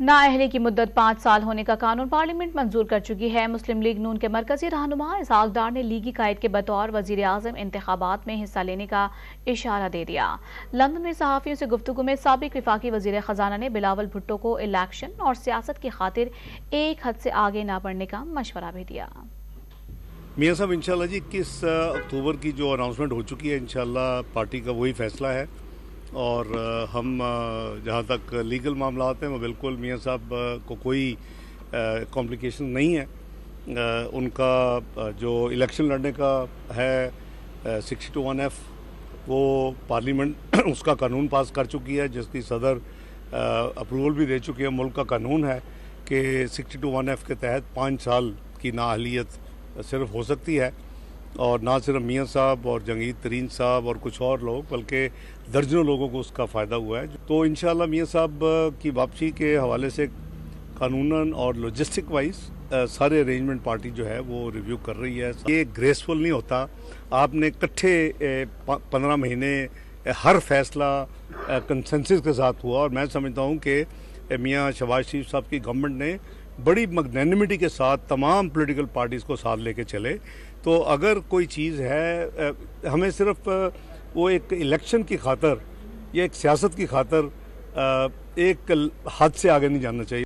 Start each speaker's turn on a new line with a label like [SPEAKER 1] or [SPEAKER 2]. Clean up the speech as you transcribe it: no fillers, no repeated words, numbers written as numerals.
[SPEAKER 1] नाअहली की मुद्दत 5 साल होने का कानून पार्लियामेंट मंजूर कर चुकी है। मुस्लिम लीग नून के मरकजी रहनुमा इसहाक डार ने लीगी कायद के बतौर वजीर आजम इंतखाबात में हिस्सा लेने का इशारा दे दिया। लंदन में सहाफियों से गुफ्तगू में साबिक विफाकी वजीर खजाना ने बिलावल भुट्टो को इलेक्शन और सियासत की खातिर एक हद से आगे न बढ़ने का मशवरा भी दिया।
[SPEAKER 2] मियाँ साहब इंशाल्लाह जी 21 अक्टूबर की जो अनाउंसमेंट हो चुकी है, इंशाल्लाह पार्टी का वही फैसला है और हम जहाँ तक लीगल मामला हैं वो बिल्कुल मियाँ साहब को कोई कॉम्प्लिकेशन नहीं है। उनका जो इलेक्शन लड़ने का है 62(1)(f वो पार्लियामेंट उसका कानून पास कर चुकी है, जिसकी सदर अप्रूवल भी दे चुकी है। मुल्क का कानून है कि 62(1)(f के तहत 5 साल की नाअहलियत सिर्फ हो सकती है और ना सिर्फ मियाँ साहब और जंगीर तरीन साहब और कुछ और लोग बल्कि दर्जनों लोगों को उसका फ़ायदा हुआ है। तो इंशाल्लाह मियाँ साहब की वापसी के हवाले से कानूनन और लॉजिस्टिक वाइज सारे अरेंजमेंट पार्टी जो है वो रिव्यू कर रही है। ये ग्रेसफुल नहीं होता, आपने इकट्ठे 15 महीने हर फैसला कंसेंसस के साथ हुआ और मैं समझता हूँ कि मियाँ शहबाज शरीफ साहब की गवर्नमेंट ने बड़ी मैग्नेनिमिटी के साथ तमाम पॉलिटिकल पार्टीज़ को साथ लेके चले। तो अगर कोई चीज़ है, हमें सिर्फ वो एक इलेक्शन की खातर या एक सियासत की खातर एक हद से आगे नहीं जाना चाहिए।